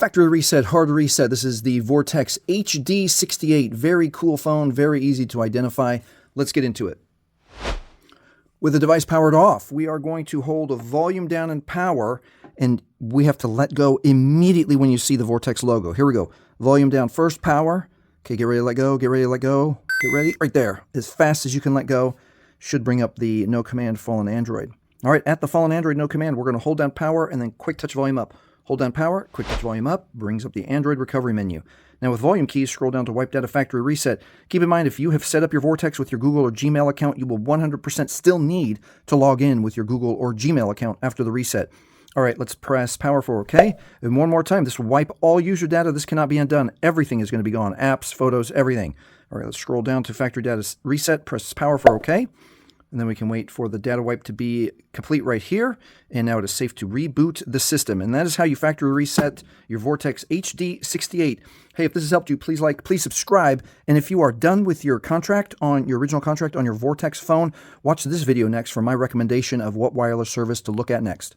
Factory reset, hard reset. This is the Vortex HD68. Very cool phone, very easy to identify. Let's get into it. With the device powered off, we are going to hold a volume down and power, and we have to let go immediately when you see the Vortex logo. Here we go. Volume down first, power. Okay, get ready to let go, get ready to let go. Get ready, right there. As fast as you can let go. Should bring up the no command fallen Android. All right, at the fallen Android no command, we're going to hold down power and then quick touch volume up. Hold down power, quick touch volume up, brings up the Android recovery menu. Now with volume keys, scroll down to wipe data factory reset. Keep in mind, if you have set up your Vortex with your Google or Gmail account, you will 100% still need to log in with your Google or Gmail account after the reset. All right, let's press power for OK. And one more time, this will wipe all user data. This cannot be undone. Everything is going to be gone. Apps, photos, everything. All right, let's scroll down to factory data reset, press power for OK. And then we can wait for the data wipe to be complete right here. And now it is safe to reboot the system. And that is how you factory reset your Vortex HD68. Hey, if this has helped you, please like, please subscribe. And if you are done with your contract on your original contract on your Vortex phone, watch this video next for my recommendation of what wireless service to look at next.